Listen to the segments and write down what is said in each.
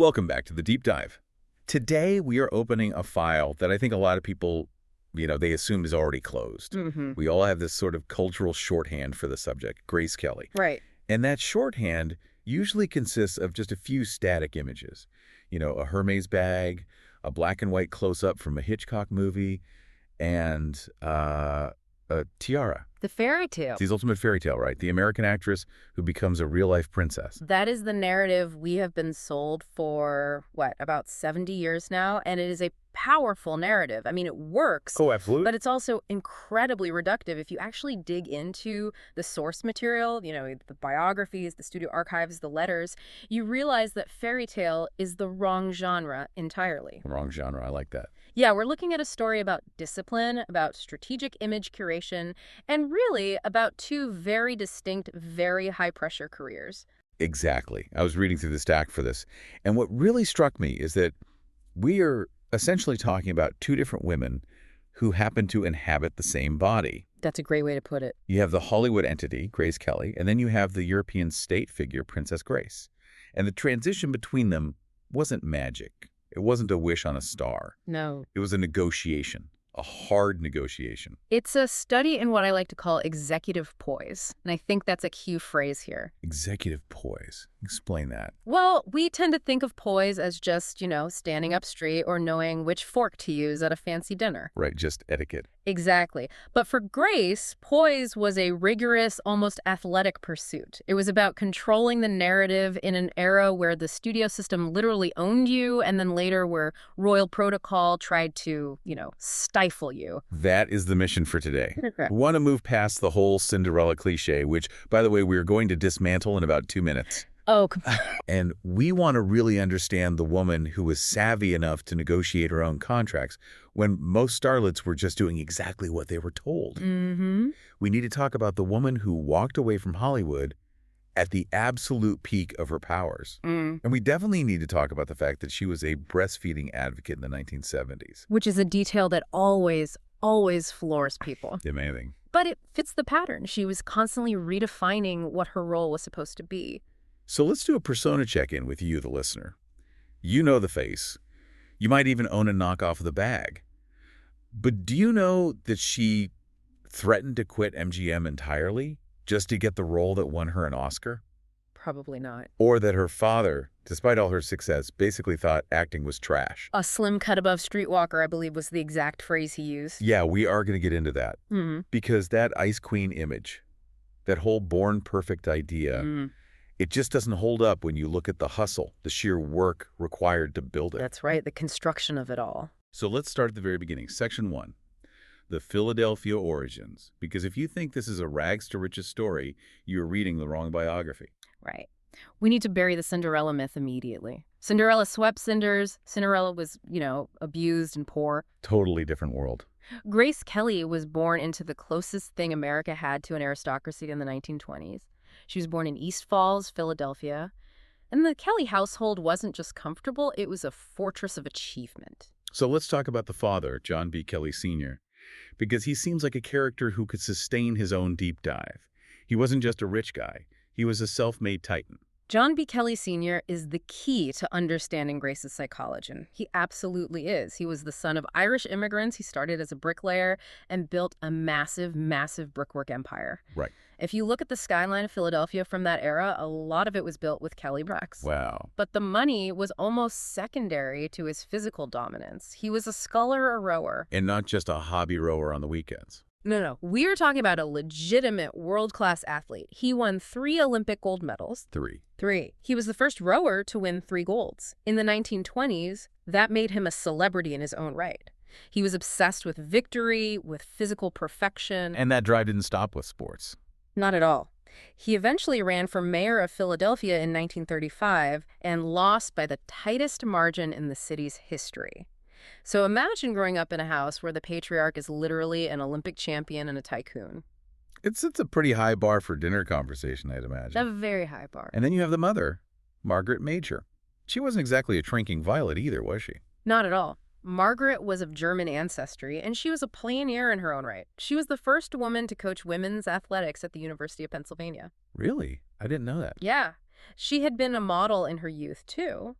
Welcome back to the Deep Dive. Today, we are opening a file that I think a lot of people, they assume is already closed. We all have this sort of cultural shorthand for the subject, Grace Kelly. Right. And that shorthand usually consists of just a few static images. A Hermes bag, a black and white close-up from a Hitchcock movie, and a tiara. The fairy tale. It's the ultimate fairy tale, right? The American actress who becomes a real-life princess. That is the narrative we have been sold for, about 70 years now, and it is a powerful narrative. I mean, it works. Oh, absolutely. But it's also incredibly reductive. If you actually dig into the source material, the biographies, the studio archives, the letters, you realize that fairy tale is the wrong genre entirely. Wrong genre, I like that. Yeah, we're looking at a story about discipline, about strategic image curation, and really about two very distinct, very high-pressure careers. Exactly. I was reading through the stack for this. And what really struck me is that we are essentially talking about two different women who happen to inhabit the same body. That's a great way to put it. You have the Hollywood entity, Grace Kelly, and then you have the European state figure, Princess Grace. And the transition between them wasn't magic. It wasn't a wish on a star. No. It was a negotiation, a hard negotiation. It's a study in what I like to call executive poise, and I think that's a key phrase here. Executive poise. Explain that. Well, we tend to think of poise as just, standing up straight or knowing which fork to use at a fancy dinner. Right, just etiquette. Exactly. But for Grace, poise was a rigorous, almost athletic pursuit. It was about controlling the narrative in an era where the studio system literally owned you, and then later where royal protocol tried to, stifle you. That is the mission for today. Okay. We want to move past the whole Cinderella cliche, which, by the way, we're going to dismantle in about 2 minutes. Oh, and we want to really understand the woman who was savvy enough to negotiate her own contracts when most starlets were just doing exactly what they were told. We need to talk about the woman who walked away from Hollywood at the absolute peak of her powers. And we definitely need to talk about the fact that she was a breastfeeding advocate in the 1970s. Which is a detail that always floors people. Amazing. But it fits the pattern. She was constantly redefining what her role was supposed to be. So let's do a persona check-in with you, the listener. You know the face. You might even own a knockoff of the bag. But do you know that she threatened to quit MGM entirely just to get the role that won her an Oscar? Probably not. Or that her father, despite all her success, basically thought acting was trash. A slim cut above streetwalker, I believe, was the exact phrase he used. Yeah, we are going to get into that. Because that Ice Queen image, that whole born perfect idea, it just doesn't hold up when you look at the hustle, the sheer work required to build it. That's right, the construction of it all. So let's start at the very beginning. Section 1, the Philadelphia origins. Because if you think this is a rags to riches story, you're reading the wrong biography. Right. We need to bury the Cinderella myth immediately. Cinderella swept cinders. Cinderella was, abused and poor. Totally different world. Grace Kelly was born into the closest thing America had to an aristocracy in the 1920s. She was born in East Falls, Philadelphia. And the Kelly household wasn't just comfortable, it was a fortress of achievement. So let's talk about the father, John B. Kelly Sr., because he seems like a character who could sustain his own deep dive. He wasn't just a rich guy. He was a self-made titan. John B. Kelly Sr. is the key to understanding Grace's psychology. He absolutely is. He was the son of Irish immigrants. He started as a bricklayer and built a massive, massive brickwork empire. Right. If you look at the skyline of Philadelphia from that era, a lot of it was built with Kelly bricks. Wow. But the money was almost secondary to his physical dominance. He was a sculler or rower. And not just a hobby rower on the weekends. No. We're talking about a legitimate world-class athlete. He won 3 Olympic gold medals. 3. He was the first rower to win 3 golds. In the 1920s, that made him a celebrity in his own right. He was obsessed with victory, with physical perfection. And that drive didn't stop with sports. Not at all. He eventually ran for mayor of Philadelphia in 1935 and lost by the tightest margin in the city's history. So imagine growing up in a house where the patriarch is literally an Olympic champion and a tycoon. It's a pretty high bar for dinner conversation, I'd imagine. A very high bar. And then you have the mother, Margaret Major. She wasn't exactly a shrinking violet either, was she? Not at all. Margaret was of German ancestry, and she was a pioneer in her own right. She was the first woman to coach women's athletics at the University of Pennsylvania. Really? I didn't know that. Yeah. She had been a model in her youth, too.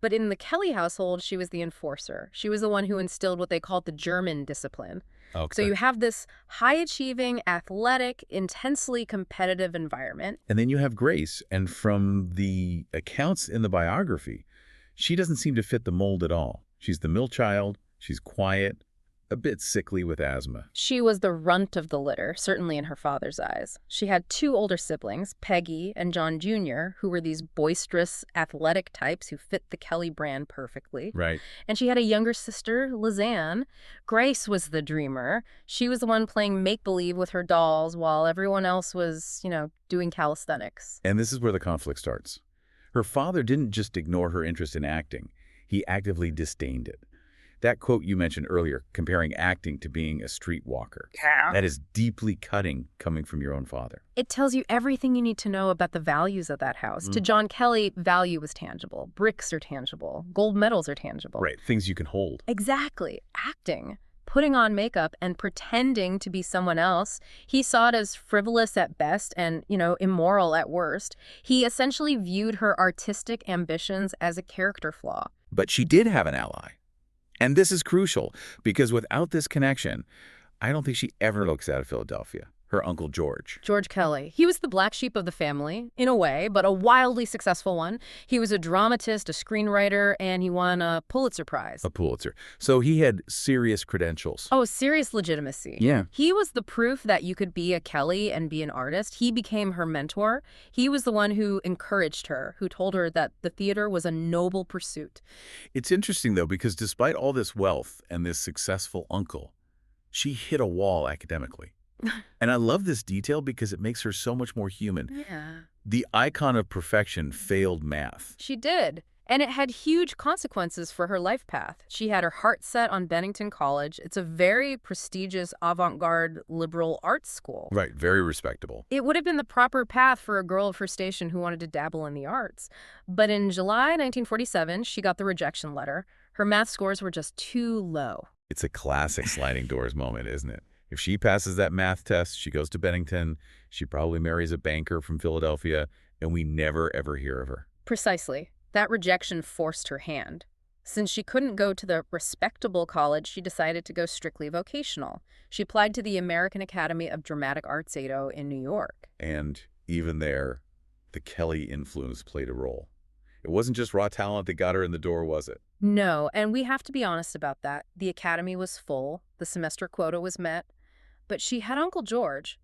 But in the Kelly household, she was the enforcer. She was the one who instilled what they called the German discipline. Okay. So you have this high-achieving, athletic, intensely competitive environment. And then you have Grace, and from the accounts in the biography, she doesn't seem to fit the mold at all. She's the middle child, she's quiet, a bit sickly with asthma. She was the runt of the litter, certainly in her father's eyes. She had two older siblings, Peggy and John Jr., who were these boisterous, athletic types who fit the Kelly brand perfectly. Right. And she had a younger sister, Lizanne. Grace was the dreamer. She was the one playing make-believe with her dolls while everyone else was, doing calisthenics. And this is where the conflict starts. Her father didn't just ignore her interest in acting. He actively disdained it. That quote you mentioned earlier, comparing acting to being a streetwalker, that is deeply cutting coming from your own father. It tells you everything you need to know about the values of that house. To John Kelly, value was tangible. Bricks are tangible. Gold medals are tangible. Right, things you can hold. Exactly. Acting, putting on makeup and pretending to be someone else, he saw it as frivolous at best and, immoral at worst. He essentially viewed her artistic ambitions as a character flaw. But she did have an ally. And this is crucial, because without this connection, I don't think she ever looks out of Philadelphia. Her Uncle George. George Kelly. He was the black sheep of the family, in a way, but a wildly successful one. He was a dramatist, a screenwriter, and he won a Pulitzer Prize. A Pulitzer. So he had serious credentials. Oh, serious legitimacy. Yeah. He was the proof that you could be a Kelly and be an artist. He became her mentor. He was the one who encouraged her, who told her that the theater was a noble pursuit. It's interesting, though, because despite all this wealth and this successful uncle, she hit a wall academically. And I love this detail because it makes her so much more human. Yeah. The icon of perfection failed math. She did. And it had huge consequences for her life path. She had her heart set on Bennington College. It's a very prestigious avant-garde liberal arts school. Right, very respectable. It would have been the proper path for a girl of her station who wanted to dabble in the arts. But in July 1947, she got the rejection letter. Her math scores were just too low. It's a classic sliding doors moment, isn't it? If she passes that math test, she goes to Bennington, she probably marries a banker from Philadelphia, and we never, ever hear of her. Precisely. That rejection forced her hand. Since she couldn't go to the respectable college, she decided to go strictly vocational. She applied to the American Academy of Dramatic Arts, ADO, in New York. And even there, the Kelly influence played a role. It wasn't just raw talent that got her in the door, was it? No, and we have to be honest about that. The academy was full, the semester quota was met, but she had Uncle George,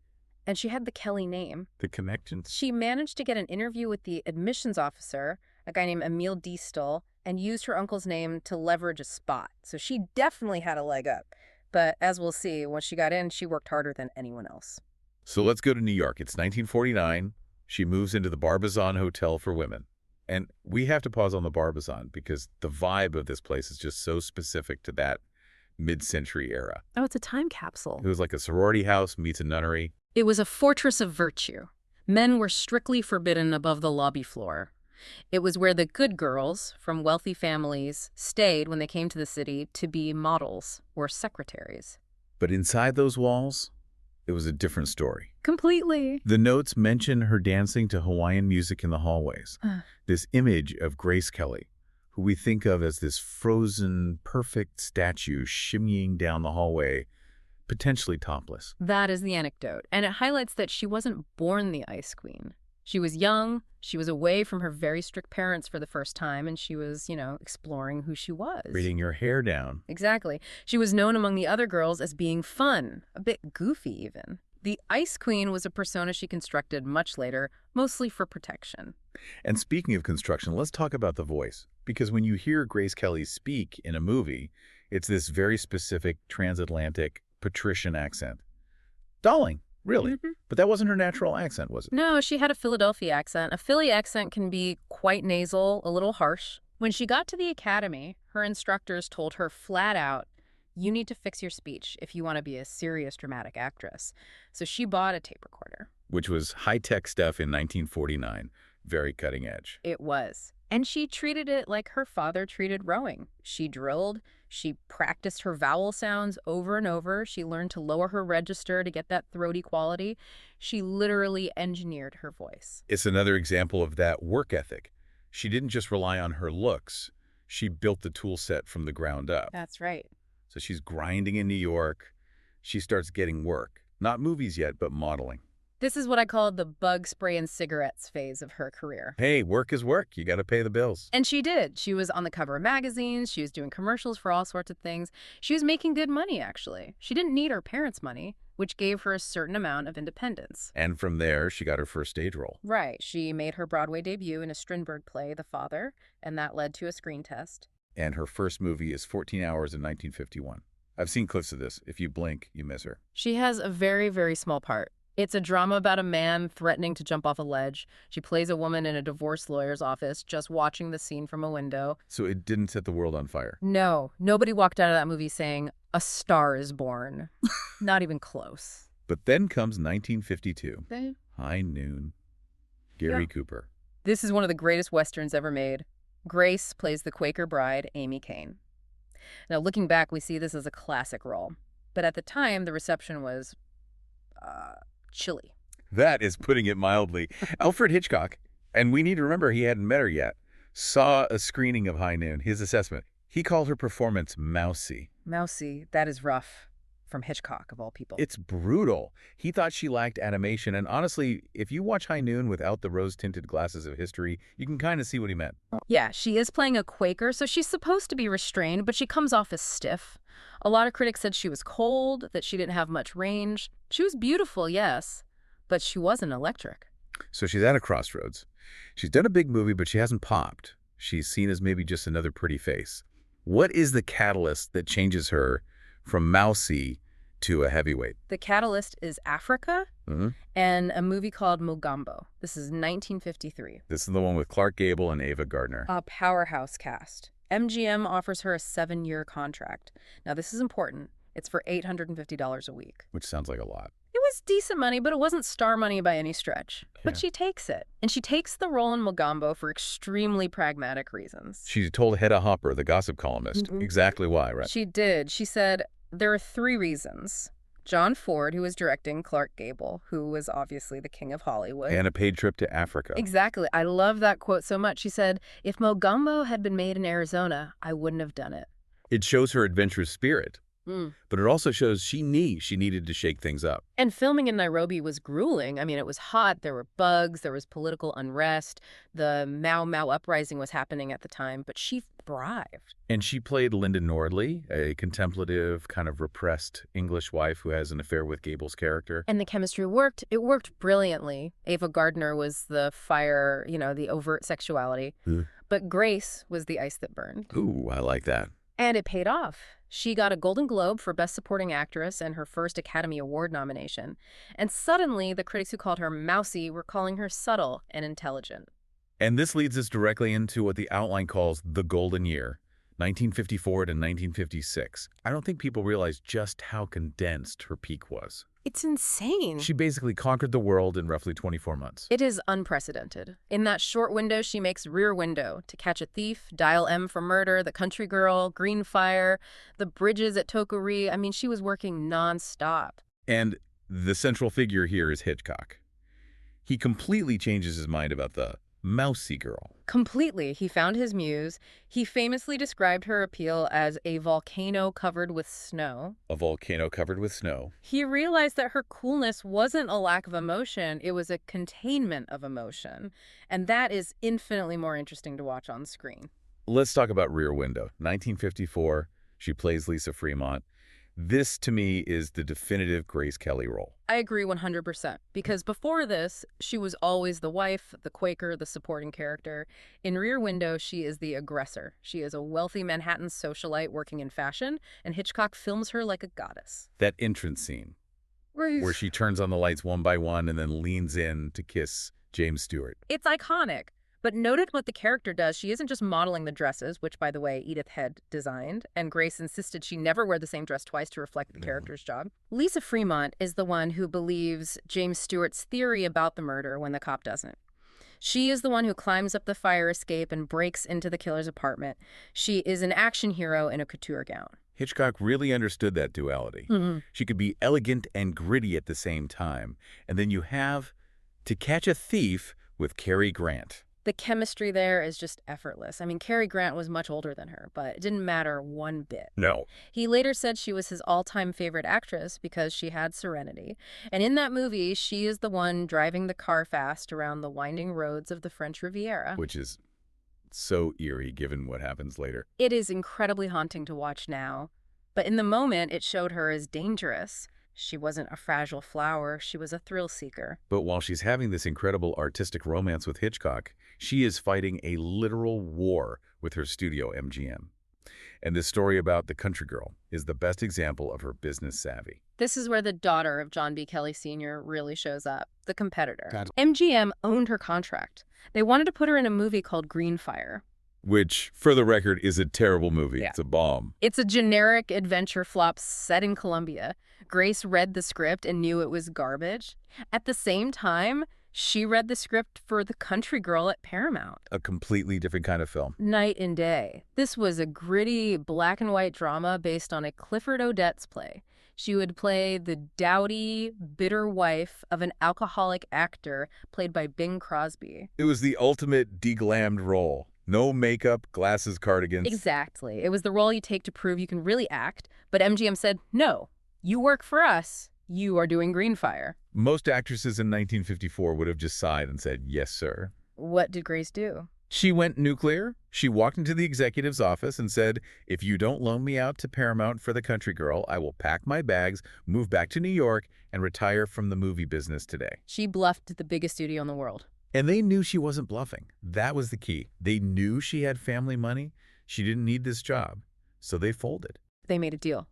and she had the Kelly name. The connections. She managed to get an interview with the admissions officer, a guy named Emil Diestel, and used her uncle's name to leverage a spot. So she definitely had a leg up. But as we'll see, once she got in, she worked harder than anyone else. So let's go to New York. It's 1949. She moves into the Barbizon Hotel for Women. And we have to pause on the Barbizon because the vibe of this place is just so specific to that mid-century era. Oh, it's a time capsule. It was like a sorority house meets a nunnery. It was a fortress of virtue. Men were strictly forbidden above the lobby floor. It was where the good girls from wealthy families stayed when they came to the city to be models or secretaries. But inside those walls, it was a different story. Completely. The notes mention her dancing to Hawaiian music in the hallways. This image of Grace Kelly, who we think of as this frozen, perfect statue shimmying down the hallway, potentially topless. That is the anecdote, and it highlights that she wasn't born the Ice Queen. She was young, she was away from her very strict parents for the first time, and she was, exploring who she was. Braiding your hair down. Exactly. She was known among the other girls as being fun, a bit goofy even. The Ice Queen was a persona she constructed much later, mostly for protection. And speaking of construction, let's talk about the voice. Because when you hear Grace Kelly speak in a movie, it's this very specific transatlantic patrician accent. Darling, really. But that wasn't her natural accent, was it? No, she had a Philadelphia accent. A Philly accent can be quite nasal, a little harsh. When she got to the academy, her instructors told her flat out, you need to fix your speech if you want to be a serious dramatic actress. So she bought a tape recorder. Which was high-tech stuff in 1949. Very cutting edge. It was. And she treated it like her father treated rowing. She drilled. She practiced her vowel sounds over and over. She learned to lower her register to get that throaty quality. She literally engineered her voice. It's another example of that work ethic. She didn't just rely on her looks. She built the tool set from the ground up. That's right. So she's grinding in New York. She starts getting work. Not movies yet, but modeling. This is what I call the bug spray and cigarettes phase of her career. Hey, work is work. You got to pay the bills. And she did. She was on the cover of magazines. She was doing commercials for all sorts of things. She was making good money, actually. She didn't need her parents' money, which gave her a certain amount of independence. And from there, she got her first stage role. Right. She made her Broadway debut in a Strindberg play, The Father, and that led to a screen test. And her first movie is 14 Hours in 1951. I've seen clips of this. If you blink, you miss her. She has a very, very small part. It's a drama about a man threatening to jump off a ledge. She plays a woman in a divorce lawyer's office just watching the scene from a window. So it didn't set the world on fire. No, nobody walked out of that movie saying, "A star is born." Not even close. But then comes 1952. Okay. High Noon. Gary Yeah. Cooper. This is one of the greatest Westerns ever made. Grace plays the Quaker bride, Amy Kane. Now, looking back, we see this as a classic role. But at the time, the reception was chilly. That is putting it mildly. Alfred Hitchcock, and we need to remember he hadn't met her yet, saw a screening of High Noon. His assessment, he called her performance mousy. Mousy, that is rough. From Hitchcock, of all people. It's brutal. He thought she lacked animation, and honestly, if you watch High Noon without the rose-tinted glasses of history, you can kind of see what he meant. Yeah, she is playing a Quaker, so she's supposed to be restrained, but she comes off as stiff. A lot of critics said she was cold, that she didn't have much range. She was beautiful, yes, but she wasn't electric. So she's at a crossroads. She's done a big movie, but she hasn't popped. She's seen as maybe just another pretty face. What is the catalyst that changes her from mousy to a heavyweight? The catalyst is Africa and a movie called Mogambo. This is 1953. This is the one with Clark Gable and Ava Gardner. A powerhouse cast. MGM offers her a 7-year contract. Now, this is important. It's for $850 a week. Which sounds like a lot. It was decent money, but it wasn't star money by any stretch. But she takes it. And she takes the role in Mogambo for extremely pragmatic reasons. She told Hedda Hopper, the gossip columnist, exactly why, right? She did. She said, there are 3 reasons. John Ford, who was directing Clark Gable, who was obviously the king of Hollywood. And a paid trip to Africa. Exactly. I love that quote so much. She said, if Mogambo had been made in Arizona, I wouldn't have done it. It shows her adventurous spirit. But it also shows she needed to shake things up. And filming in Nairobi was grueling. I mean, it was hot. There were bugs. There was political unrest. The Mau Mau uprising was happening at the time, but she thrived. And she played Linda Nordley, a contemplative, kind of repressed English wife who has an affair with Gable's character. And the chemistry worked. It worked brilliantly. Ava Gardner was the fire, the overt sexuality. But Grace was the ice that burned. Ooh, I like that. And it paid off. She got a Golden Globe for Best Supporting Actress and her first Academy Award nomination. And suddenly, the critics who called her mousy were calling her subtle and intelligent. And this leads us directly into what the outline calls the golden year, 1954 to 1956. I don't think people realize just how condensed her peak was. It's insane. She basically conquered the world in roughly 24 months. It is unprecedented. In that short window, she makes Rear Window, To Catch a Thief, Dial M for Murder, The Country Girl, Green Fire, The Bridges at Tokori. I mean, she was working nonstop. And the central figure here is Hitchcock. He completely changes his mind about the mousy girl. Completely. He found his muse. He famously described her appeal as a volcano covered with snow. A volcano covered with snow. He realized that her coolness wasn't a lack of emotion, it was a containment of emotion. And that is infinitely more interesting to watch on screen. Let's talk about Rear Window. 1954, she plays Lisa Fremont. This, to me, is the definitive Grace Kelly role. I agree 100%, because before this, she was always the wife, the Quaker, the supporting character. In Rear Window, she is the aggressor. She is a wealthy Manhattan socialite working in fashion, and Hitchcock films her like a goddess. That entrance scene, where she turns on the lights one by one and then leans in to kiss James Stewart. It's iconic. But noted what the character does. She isn't just modeling the dresses, which, by the way, Edith Head designed, and Grace insisted she never wear the same dress twice to reflect the character's job. Lisa Fremont is the one who believes James Stewart's theory about the murder when the cop doesn't. She is the one who climbs up the fire escape and breaks into the killer's apartment. She is an action hero in a couture gown. Hitchcock really understood that duality. She could be elegant and gritty at the same time. And then you have To Catch a Thief with Cary Grant. The chemistry there is just effortless. I mean, Cary Grant was much older than her, but it didn't matter one bit. No. He later said she was his all-time favorite actress because she had serenity. And in that movie, she is the one driving the car fast around the winding roads of the French Riviera. Which is so eerie given what happens later. It is incredibly haunting to watch now. But in the moment, it showed her as dangerous. She wasn't a fragile flower. She was a thrill seeker. But while she's having this incredible artistic romance with Hitchcock, she is fighting a literal war with her studio, MGM. And this story about the country girl is the best example of her business savvy. This is where the daughter of John B. Kelly Sr. really shows up, the competitor. God. MGM owned her contract. They wanted to put her in a movie called Greenfire. Which, for the record, is a terrible movie. Yeah. It's a bomb. It's a generic adventure flop set in Colombia. Grace read the script and knew it was garbage. At the same time, she read the script for The Country Girl at Paramount. A completely different kind of film. Night and day. This was a gritty black and white drama based on a Clifford Odets play. She would play the dowdy, bitter wife of an alcoholic actor played by Bing Crosby. It was the ultimate deglammed role. No makeup, glasses, cardigans. Exactly. It was the role you take to prove you can really act, but MGM said, no, you work for us. You are doing Greenfire. Most actresses in 1954 would have just sighed and said, yes, sir. What did Grace do? She went nuclear. She walked into the executive's office and said, if you don't loan me out to Paramount for The Country Girl, I will pack my bags, move back to New York, and retire from the movie business today. She bluffed the biggest studio in the world. And they knew she wasn't bluffing. That was the key. They knew she had family money. She didn't need this job. So they folded. They made a deal.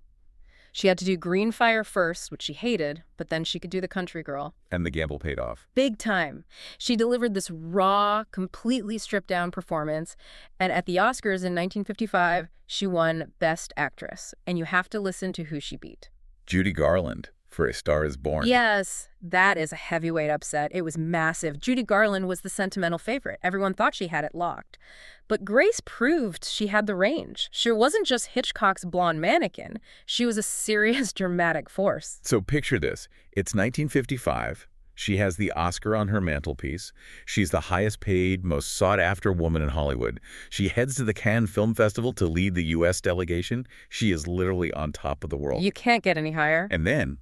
She had to do Greenfire first, which she hated, but then she could do The Country Girl. And the gamble paid off. Big time. She delivered this raw, completely stripped-down performance, and at the Oscars in 1955, she won Best Actress. And you have to listen to who she beat. Judy Garland for A Star is Born. Yes, that is a heavyweight upset. It was massive. Judy Garland was the sentimental favorite. Everyone thought she had it locked. But Grace proved she had the range. She wasn't just Hitchcock's blonde mannequin. She was a serious dramatic force. So picture this. It's 1955. She has the Oscar on her mantelpiece. She's the highest paid, most sought-after woman in Hollywood. She heads to the Cannes Film Festival to lead the U.S. delegation. She is literally on top of the world. You can't get any higher. And then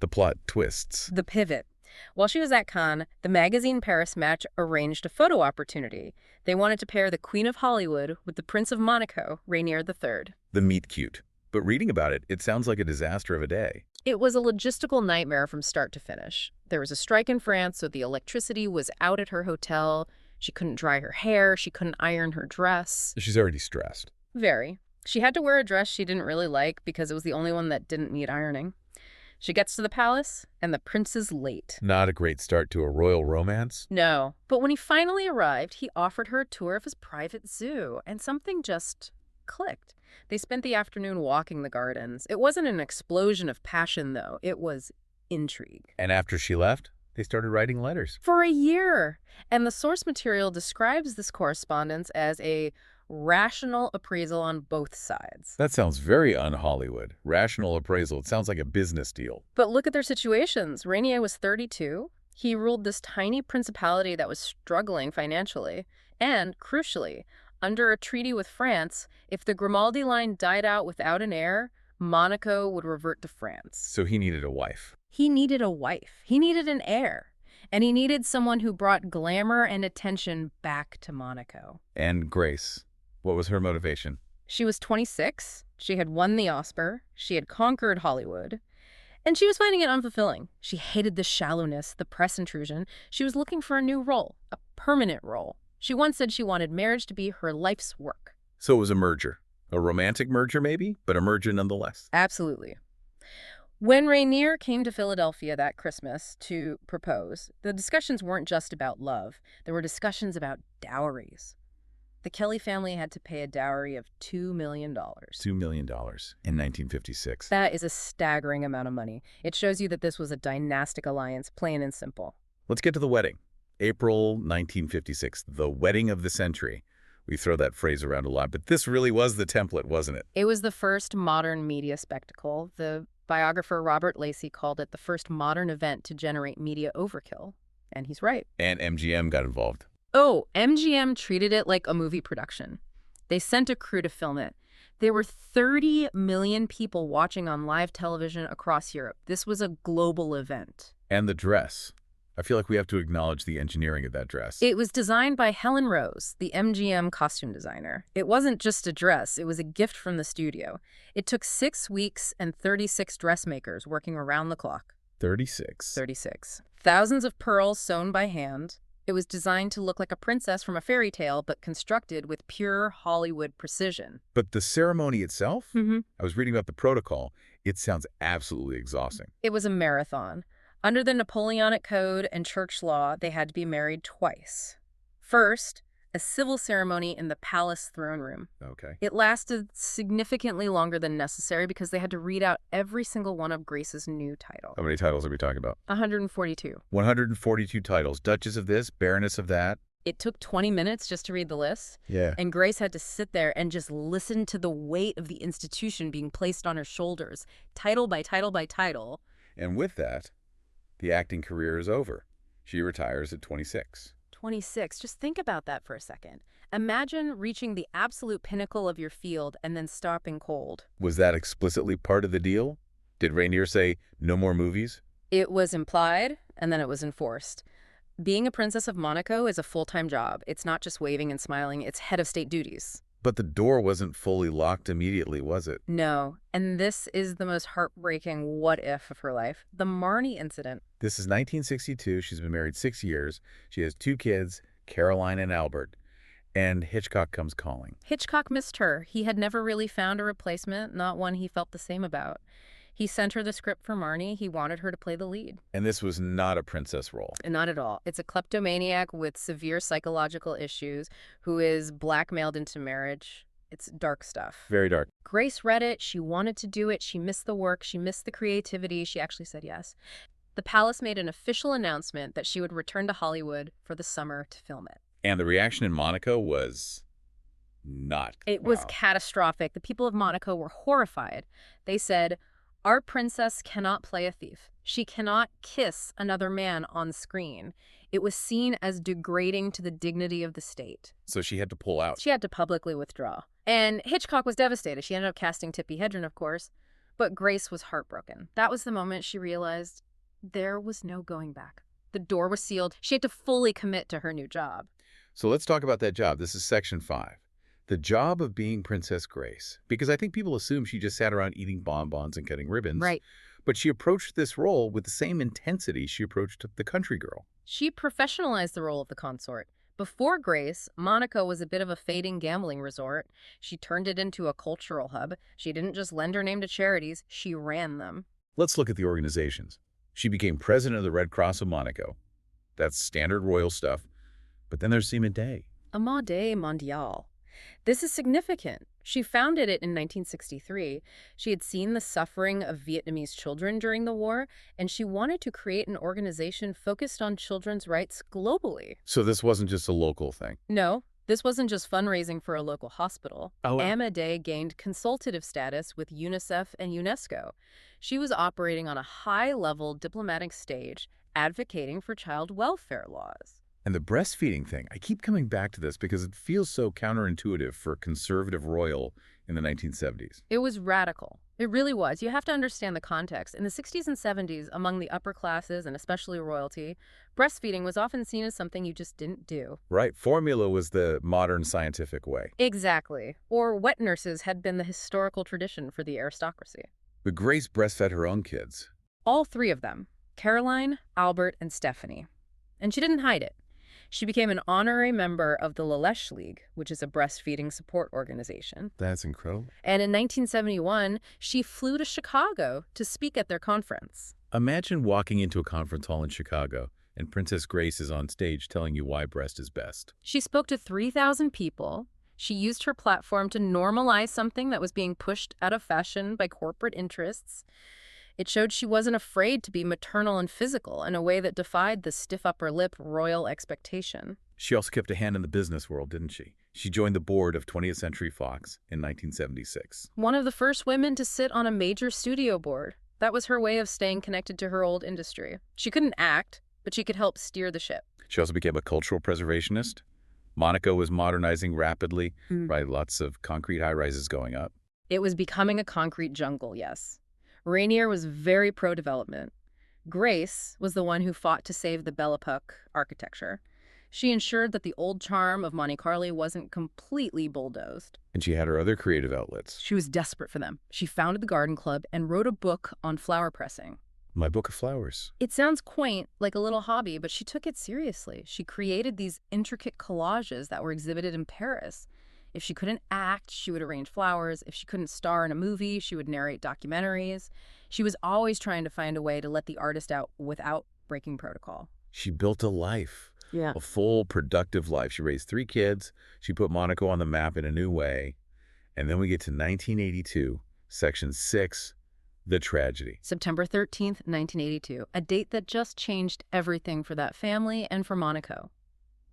the plot twists. The pivot. While she was at Cannes, the magazine Paris Match arranged a photo opportunity. They wanted to pair the Queen of Hollywood with the Prince of Monaco, Rainier III. The meet cute. But reading about it, it sounds like a disaster of a day. It was a logistical nightmare from start to finish. There was a strike in France, so the electricity was out at her hotel. She couldn't dry her hair. She couldn't iron her dress. She's already stressed. Very. She had to wear a dress she didn't really like because it was the only one that didn't need ironing. She gets to the palace, and the prince is late. Not a great start to a royal romance. No. But when he finally arrived, he offered her a tour of his private zoo, and something just clicked. They spent the afternoon walking the gardens. It wasn't an explosion of passion, though. It was intrigue. And after she left, they started writing letters. For a year. And the source material describes this correspondence as a rational appraisal on both sides. That sounds very un-Hollywood. Rational appraisal. It sounds like a business deal. But look at their situations. Rainier was 32. He ruled this tiny principality that was struggling financially. And, crucially, under a treaty with France, if the Grimaldi line died out without an heir, Monaco would revert to France. So he needed a wife. He needed a wife. He needed an heir. And he needed someone who brought glamour and attention back to Monaco. And Grace. What was her motivation? She was 26. She had won the Oscar. She had conquered Hollywood. And she was finding it unfulfilling. She hated the shallowness, the press intrusion. She was looking for a new role, a permanent role. She once said she wanted marriage to be her life's work. So it was a merger. A romantic merger, maybe, but a merger nonetheless. Absolutely. When Rainier came to Philadelphia that Christmas to propose, the discussions weren't just about love. There were discussions about dowries. The Kelly family had to pay a dowry of $2 million. $2 million in 1956. That is a staggering amount of money. It shows you that this was a dynastic alliance, plain and simple. Let's get to the wedding. April 1956, the wedding of the century. We throw that phrase around a lot, but this really was the template, wasn't it? It was the first modern media spectacle. The biographer Robert Lacey called it the first modern event to generate media overkill. And he's right. And MGM got involved. Oh, MGM treated it like a movie production. They sent a crew to film it. There were 30 million people watching on live television across Europe. This was a global event. And the dress. I feel like we have to acknowledge the engineering of that dress. It was designed by Helen Rose, the MGM costume designer. It wasn't just a dress, it was a gift from the studio. It took 6 weeks and 36 dressmakers working around the clock. 36. 36. Thousands of pearls sewn by hand. It was designed to look like a princess from a fairy tale, but constructed with pure Hollywood precision. But the ceremony itself? Mm-hmm. I was reading about the protocol. It sounds absolutely exhausting. It was a marathon. Under the Napoleonic Code and church law, they had to be married twice. First, a civil ceremony in the palace throne room. Okay. It lasted significantly longer than necessary because they had to read out every single one of Grace's new titles. How many titles are we talking about? 142. 142 titles. Duchess of this, Baroness of that. It took 20 minutes just to read the list. Yeah. And Grace had to sit there and just listen to the weight of the institution being placed on her shoulders, title by title by title. And with that, the acting career is over. She retires at 26. 26. Just think about that for a second. Imagine reaching the absolute pinnacle of your field and then stopping cold. Was that explicitly part of the deal? Did Rainier say, no more movies? It was implied, and then it was enforced. Being a Princess of Monaco is a full-time job. It's not just waving and smiling, it's head of state duties. But the door wasn't fully locked immediately, was it? No, and this is the most heartbreaking what-if of her life. The Marnie incident. This is 1962. She's been married 6 years. She has 2 kids, Caroline and Albert. And Hitchcock comes calling. Hitchcock missed her. He had never really found a replacement, not one he felt the same about. He sent her the script for Marnie. He wanted her to play the lead. And this was not a princess role. Not at all. It's a kleptomaniac with severe psychological issues who is blackmailed into marriage. It's dark stuff. Very dark. Grace read it. She wanted to do it. She missed the work. She missed the creativity. She actually said yes. The palace made an official announcement that she would return to Hollywood for the summer to film it. And the reaction in Monaco was not. It was catastrophic. The people of Monaco were horrified. They said, "Our princess cannot play a thief. She cannot kiss another man on screen." It was seen as degrading to the dignity of the state. So she had to pull out. She had to publicly withdraw. And Hitchcock was devastated. She ended up casting Tippi Hedren, of course. But Grace was heartbroken. That was the moment she realized there was no going back. The door was sealed. She had to fully commit to her new job. So let's talk about that job. This is section 5. The job of being Princess Grace. Because I think people assume she just sat around eating bonbons and cutting ribbons. Right. But she approached this role with the same intensity she approached the country girl. She professionalized the role of the consort. Before Grace, Monaco was a bit of a fading gambling resort. She turned it into a cultural hub. She didn't just lend her name to charities, she ran them. Let's look at the organizations. She became president of the Red Cross of Monaco. That's standard royal stuff. But then there's Seaman Day. Amade Mondiale. This is significant. She founded it in 1963. She had seen the suffering of Vietnamese children during the war, and she wanted to create an organization focused on children's rights globally. So this wasn't just a local thing. No, this wasn't just fundraising for a local hospital. Oh, Amade gained consultative status with UNICEF and UNESCO. She was operating on a high-level diplomatic stage, advocating for child welfare laws. And the breastfeeding thing, I keep coming back to this because it feels so counterintuitive for a conservative royal in the 1970s. It was radical. It really was. You have to understand the context. In the 60s and 70s, among the upper classes, and especially royalty, breastfeeding was often seen as something you just didn't do. Right. Formula was the modern scientific way. Exactly. Or wet nurses had been the historical tradition for the aristocracy. But Grace breastfed her own kids. All 3 of them, Caroline, Albert, and Stéphanie. And she didn't hide it. She became an honorary member of the Leleche League, which is a breastfeeding support organization. That's incredible. And in 1971, she flew to Chicago to speak at their conference. Imagine walking into a conference hall in Chicago and Princess Grace is on stage telling you why breast is best. She spoke to 3,000 people. She used her platform to normalize something that was being pushed out of fashion by corporate interests. It showed she wasn't afraid to be maternal and physical in a way that defied the stiff upper lip royal expectation. She also kept a hand in the business world, didn't she? She joined the board of 20th Century Fox in 1976. One of the first women to sit on a major studio board. That was her way of staying connected to her old industry. She couldn't act, but she could help steer the ship. She also became a cultural preservationist. Monaco was modernizing rapidly, right? Lots of concrete high-rises going up. It was becoming a concrete jungle, yes. Rainier was very pro-development. Grace was the one who fought to save the Belle Epoque architecture. She ensured that the old charm of Monte Carlo wasn't completely bulldozed. And she had her other creative outlets. She was desperate for them. She founded the Garden Club and wrote a book on flower pressing. My Book of Flowers. It sounds quaint, like a little hobby, but she took it seriously. She created these intricate collages that were exhibited in Paris. If she couldn't act, she would arrange flowers. If she couldn't star in a movie, she would narrate documentaries. She was always trying to find a way to let the artist out without breaking protocol. She built a life. Yeah. A full, productive life. She raised 3 kids. She put Monaco on the map in a new way. And then we get to 1982, Section 6, The Tragedy. September 13th, 1982, a date that just changed everything for that family and for Monaco.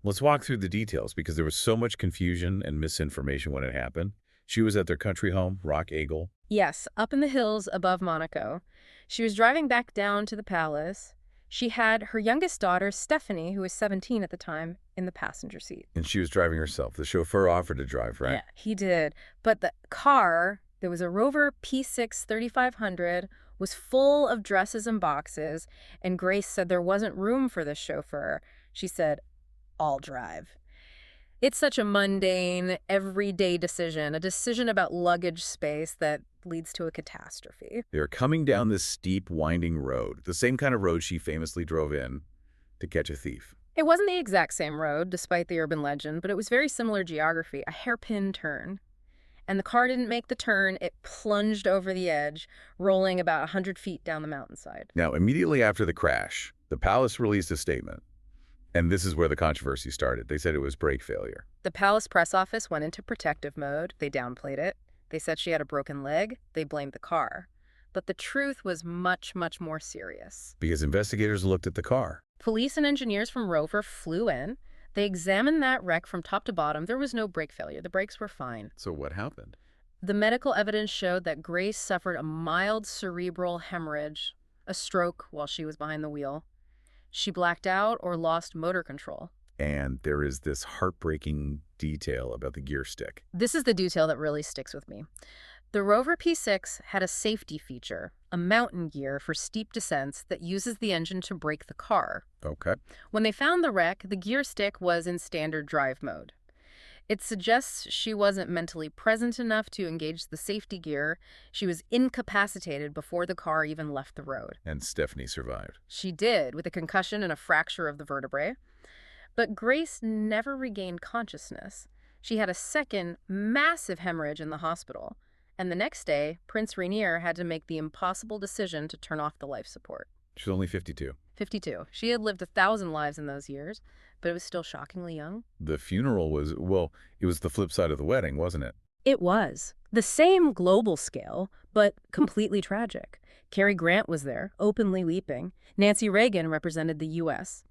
Let's walk through the details because there was so much confusion and misinformation when it happened. She was at their country home, Rock Eagle. Yes, up in the hills above Monaco. She was driving back down to the palace. She had her youngest daughter, Stéphanie, who was 17 at the time, in the passenger seat. And she was driving herself. The chauffeur offered to drive, right? Yeah, he did. But the car, there was a Rover P6 3500, was full of dresses and boxes, and Grace said there wasn't room for the chauffeur. She said, "I'll drive." It's such a mundane, everyday decision, a decision about luggage space that leads to a catastrophe. They were coming down this steep, winding road, the same kind of road she famously drove in to catch a thief. It wasn't the exact same road, despite the urban legend, but it was very similar geography, a hairpin turn. And the car didn't make the turn, it plunged over the edge, rolling about 100 feet down the mountainside. Now, immediately after the crash, the palace released a statement. And this is where the controversy started. They said it was brake failure. The palace press office went into protective mode. They downplayed it. They said she had a broken leg. They blamed the car. But the truth was much, much more serious. Because investigators looked at the car. Police and engineers from Rover flew in. They examined that wreck from top to bottom. There was no brake failure. The brakes were fine. So what happened? The medical evidence showed that Grace suffered a mild cerebral hemorrhage, a stroke while she was behind the wheel. She blacked out or lost motor control. And there is this heartbreaking detail about the gear stick. This is the detail that really sticks with me. The Rover P6 had a safety feature, a mountain gear for steep descents that uses the engine to brake the car. Okay. When they found the wreck, the gear stick was in standard drive mode. It suggests she wasn't mentally present enough to engage the safety gear. She was incapacitated before the car even left the road. And Stéphanie survived. She did, with a concussion and a fracture of the vertebrae. But Grace never regained consciousness. She had a second massive hemorrhage in the hospital. And the next day, Prince Rainier had to make the impossible decision to turn off the life support. She was only 52. 52. She had lived 1,000 lives in those years, but it was still shockingly young. The funeral was, well, it was the flip side of the wedding, wasn't it? It was. The same global scale, but completely tragic. Cary Grant was there, openly weeping. Nancy Reagan represented the U.S.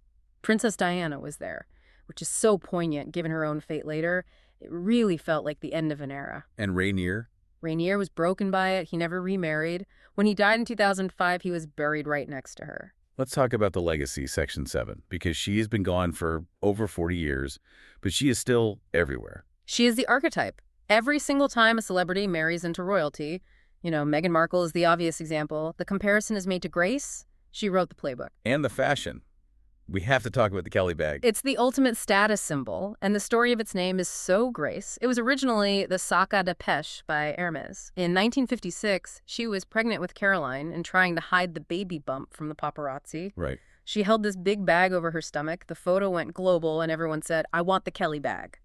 Princess Diana was there, which is so poignant given her own fate later. It really felt like the end of an era. And Rainier? Rainier was broken by it. He never remarried. When he died in 2005, he was buried right next to her. Let's talk about the legacy, Section 7, because she has been gone for over 40 years, but she is still everywhere. She is the archetype. Every single time a celebrity marries into royalty, Meghan Markle is the obvious example, the comparison is made to Grace. She wrote the playbook. And the fashion. We have to talk about the Kelly bag. It's the ultimate status symbol, and the story of its name is so Grace. It was originally the Sac à Dépêche by Hermes. In 1956, she was pregnant with Caroline and trying to hide the baby bump from the paparazzi. Right. She held this big bag over her stomach. The photo went global, and everyone said, "I want the Kelly bag."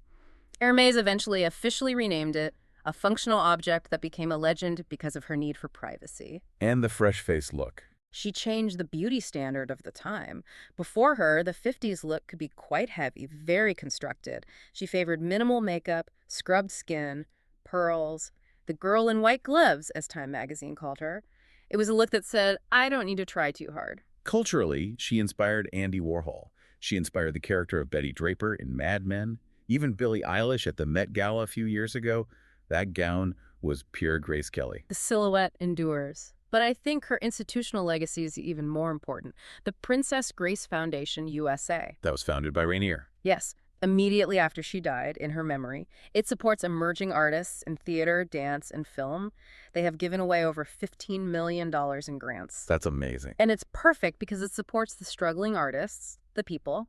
Hermes eventually officially renamed it, a functional object that became a legend because of her need for privacy. And the fresh-faced look. She changed the beauty standard of the time. Before her, the 50s look could be quite heavy, very constructed. She favored minimal makeup, scrubbed skin, pearls, the girl in white gloves, as Time magazine called her. It was a look that said, I don't need to try too hard. Culturally, she inspired Andy Warhol. She inspired the character of Betty Draper in Mad Men. Even Billie Eilish at the Met Gala a few years ago, that gown was pure Grace Kelly. The silhouette endures. But I think her institutional legacy is even more important. The Princess Grace Foundation, USA. That was founded by Rainier. Yes, immediately after she died, in her memory. It supports emerging artists in theater, dance, and film. They have given away over $15 million in grants. That's amazing. And it's perfect because it supports the struggling artists, the people.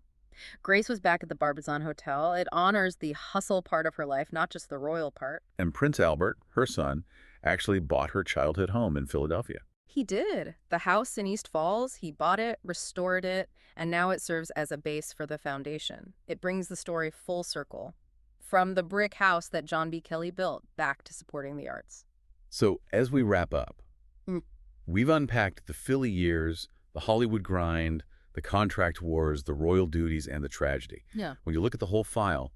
Grace was back at the Barbizon Hotel. It honors the hustle part of her life, not just the royal part. And Prince Albert, her son, actually bought her childhood home in Philadelphia. He did. The house in East Falls, he bought it, restored it, and now it serves as a base for the foundation. It brings the story full circle, from the brick house that John B. Kelly built back to supporting the arts. So as we wrap up, we've unpacked the Philly years, the Hollywood grind, the contract wars, the royal duties, and the tragedy. Yeah. When you look at the whole file,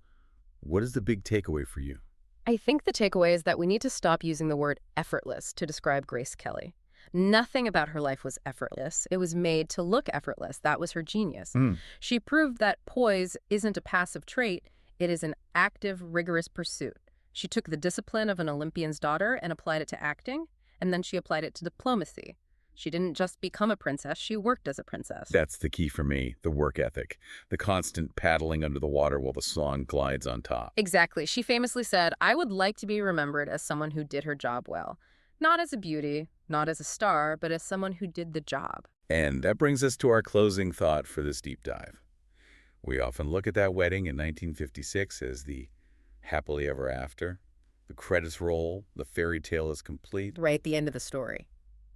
what is the big takeaway for you? I think the takeaway is that we need to stop using the word effortless to describe Grace Kelly. Nothing about her life was effortless. It was made to look effortless. That was her genius. She proved that poise isn't a passive trait. It is an active, rigorous pursuit. She took the discipline of an Olympian's daughter and applied it to acting, and then she applied it to diplomacy. She didn't just become a princess, she worked as a princess. That's the key for me, the work ethic, the constant paddling under the water while the swan glides on top. Exactly. She famously said, "I would like to be remembered as someone who did her job well. Not as a beauty, not as a star, but as someone who did the job." And that brings us to our closing thought for this deep dive. We often look at that wedding in 1956 as the happily ever after. The credits roll, the fairy tale is complete. Right, the end of the story.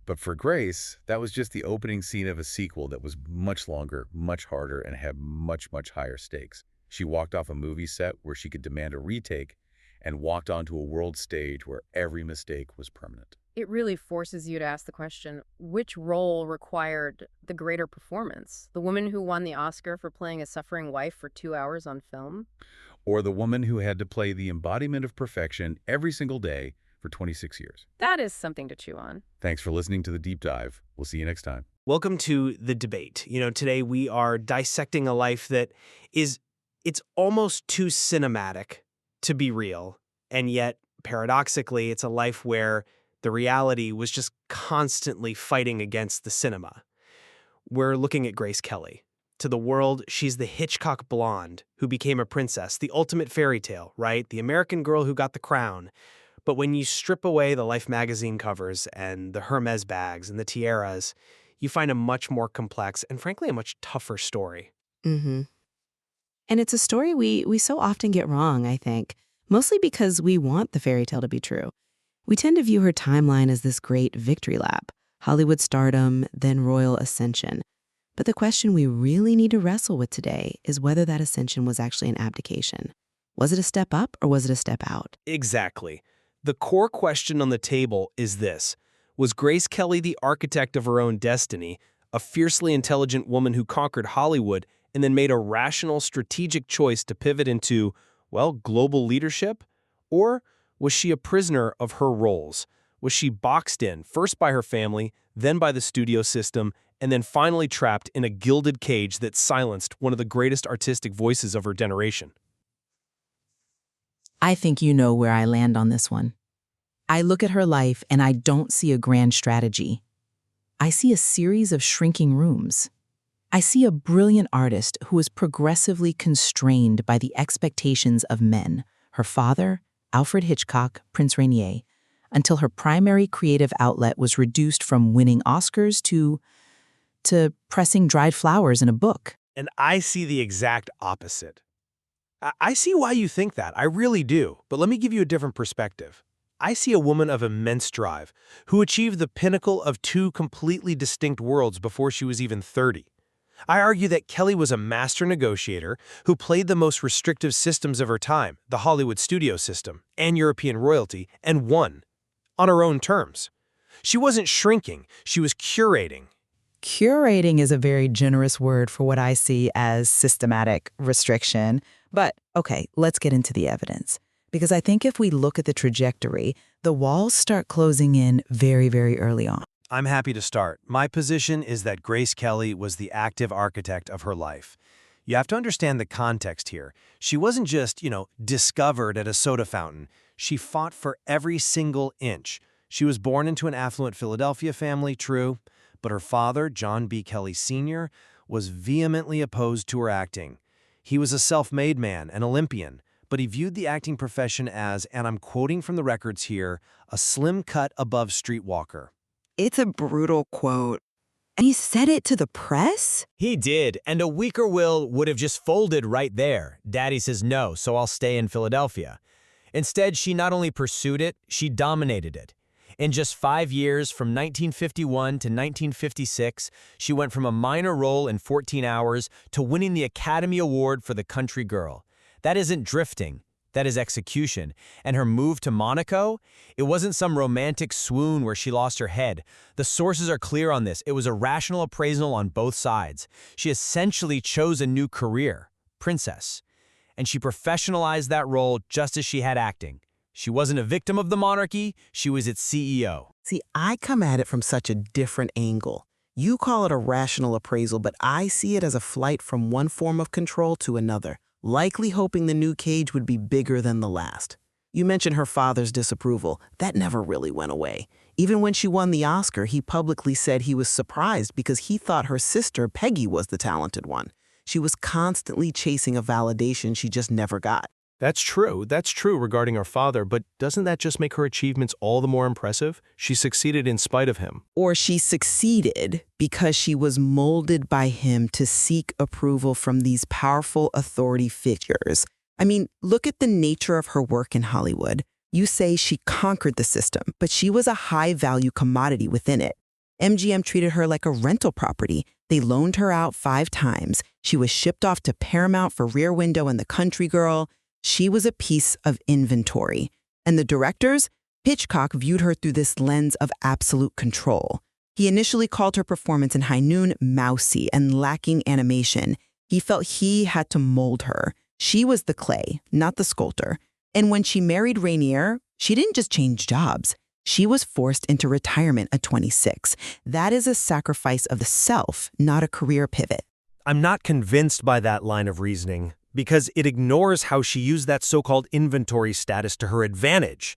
But for Grace, that was just the opening scene of a sequel that was much longer, much harder, and had much, much higher stakes. She walked off a movie set where she could demand a retake and walked onto a world stage where every mistake was permanent. It really forces you to ask the question, which role required the greater performance? The woman who won the Oscar for playing a suffering wife for 2 hours on film? Or the woman who had to play the embodiment of perfection every single day for 26 years. That is something to chew on. Thanks for listening to The Deep Dive. We'll see you next time. Welcome to The Debate. Today we are dissecting a life that it's almost too cinematic to be real. And yet, paradoxically, it's a life where the reality was just constantly fighting against the cinema. We're looking at Grace Kelly. To the world, she's the Hitchcock blonde who became a princess, the ultimate fairy tale, right? The American girl who got the crown. But when you strip away the Life magazine covers and the Hermes bags and the tiaras, you find a much more complex and frankly a much tougher story. And it's a story we so often get wrong, I think, mostly because we want the fairy tale to be true. We tend to view her timeline as this great victory lap, Hollywood stardom, then royal ascension. But the question we really need to wrestle with today is whether that ascension was actually an abdication. Was it a step up or was it a step out? Exactly. The core question on the table is this. Was Grace Kelly the architect of her own destiny, a fiercely intelligent woman who conquered Hollywood and then made a rational, strategic choice to pivot into, well, global leadership? Or was she a prisoner of her roles? Was she boxed in, first by her family, then by the studio system, and then finally trapped in a gilded cage that silenced one of the greatest artistic voices of her generation? I think you know where I land on this one. I look at her life and I don't see a grand strategy. I see a series of shrinking rooms. I see a brilliant artist who was progressively constrained by the expectations of men, her father, Alfred Hitchcock, Prince Rainier, until her primary creative outlet was reduced from winning Oscars to pressing dried flowers in a book. And I see the exact opposite. I see why you think that. I really do. But let me give you a different perspective. I see a woman of immense drive who achieved the pinnacle of two completely distinct worlds before she was even 30. I argue that Kelly was a master negotiator who played the most restrictive systems of her time, the Hollywood studio system and European royalty, and won on her own terms. She wasn't shrinking, she was curating. Curating is a very generous word for what I see as systematic restriction. But, okay, let's get into the evidence. Because I think if we look at the trajectory, the walls start closing in very, very early on. I'm happy to start. My position is that Grace Kelly was the active architect of her life. You have to understand the context here. She wasn't just, discovered at a soda fountain. She fought for every single inch. She was born into an affluent Philadelphia family, true, but her father, John B. Kelly Sr., was vehemently opposed to her acting. He was a self-made man, an Olympian, but he viewed the acting profession as, and I'm quoting from the records here, a slim cut above streetwalker. It's a brutal quote. And he said it to the press? He did, and a weaker will would have just folded right there. Daddy says no, so I'll stay in Philadelphia. Instead, she not only pursued it, she dominated it. In just 5 years, from 1951 to 1956, she went from a minor role in 14 Hours to winning the Academy Award for The Country Girl. That isn't drifting. That is execution. And her move to Monaco? It wasn't some romantic swoon where she lost her head. The sources are clear on this. It was a rational appraisal on both sides. She essentially chose a new career, princess. And she professionalized that role just as she had acting. She wasn't a victim of the monarchy, she was its CEO. See, I come at it from such a different angle. You call it a rational appraisal, but I see it as a flight from one form of control to another, likely hoping the new cage would be bigger than the last. You mentioned her father's disapproval. That never really went away. Even when she won the Oscar, he publicly said he was surprised because he thought her sister, Peggy, was the talented one. She was constantly chasing a validation she just never got. That's true regarding her father, but doesn't that just make her achievements all the more impressive? She succeeded in spite of him. Or she succeeded because she was molded by him to seek approval from these powerful authority figures. I mean, look at the nature of her work in Hollywood. You say she conquered the system, but she was a high-value commodity within it. MGM treated her like a rental property. They loaned her out 5 times. She was shipped off to Paramount for Rear Window and The Country Girl. She was a piece of inventory. And the directors, Hitchcock viewed her through this lens of absolute control. He initially called her performance in High Noon mousy and lacking animation. He felt he had to mold her. She was the clay, not the sculptor. And when she married Rainier, she didn't just change jobs. She was forced into retirement at 26. That is a sacrifice of the self, not a career pivot. I'm not convinced by that line of reasoning, because it ignores how she used that so-called inventory status to her advantage.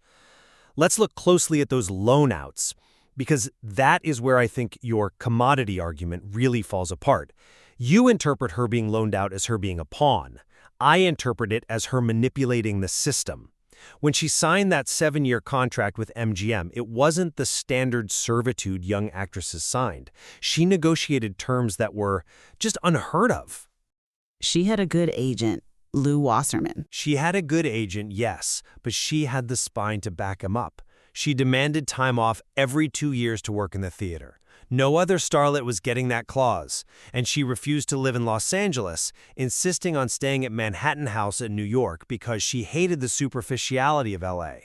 Let's look closely at those loan-outs, because that is where I think your commodity argument really falls apart. You interpret her being loaned out as her being a pawn. I interpret it as her manipulating the system. When she signed that 7-year contract with MGM, it wasn't the standard servitude young actresses signed. She negotiated terms that were just unheard of. She had a good agent, Lou Wasserman. She had a good agent, yes, but she had the spine to back him up. She demanded time off every 2 years to work in the theater. No other starlet was getting that clause, and she refused to live in Los Angeles, insisting on staying at Manhattan House in New York because she hated the superficiality of LA.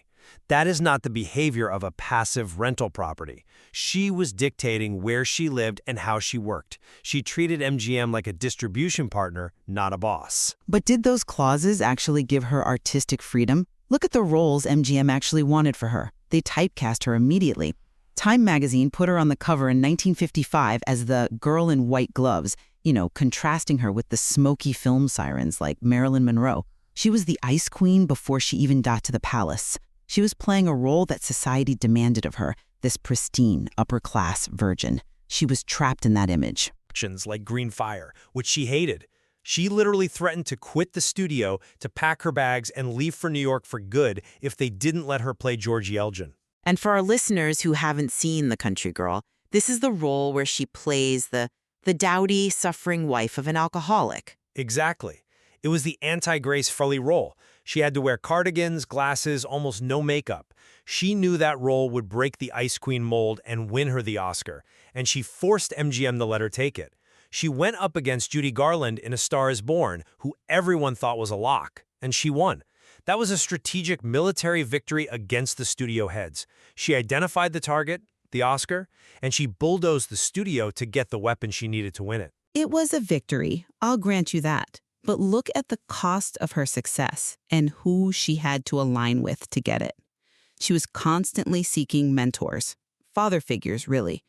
That is not the behavior of a passive rental property. She was dictating where she lived and how she worked. She treated MGM like a distribution partner, not a boss. But did those clauses actually give her artistic freedom? Look at the roles MGM actually wanted for her. They typecast her immediately. Time magazine put her on the cover in 1955 as the girl in white gloves, contrasting her with the smoky film sirens like Marilyn Monroe. She was the ice queen before she even got to the palace. She was playing a role that society demanded of her, this pristine, upper-class virgin. She was trapped in that image. Like Green Fire, which she hated. She literally threatened to quit the studio, to pack her bags and leave for New York for good if they didn't let her play Georgie Elgin. And for our listeners who haven't seen The Country Girl, this is the role where she plays the dowdy, suffering wife of an alcoholic. Exactly. It was the anti-Grace Foley role. She had to wear cardigans, glasses, almost no makeup. She knew that role would break the Ice Queen mold and win her the Oscar, and she forced MGM to let her take it. She went up against Judy Garland in A Star is Born, who everyone thought was a lock, and she won. That was a strategic military victory against the studio heads. She identified the target, the Oscar, and she bulldozed the studio to get the weapon she needed to win it. It was a victory, I'll grant you that. But look at the cost of her success and who she had to align with to get it. She was constantly seeking mentors, father figures, really.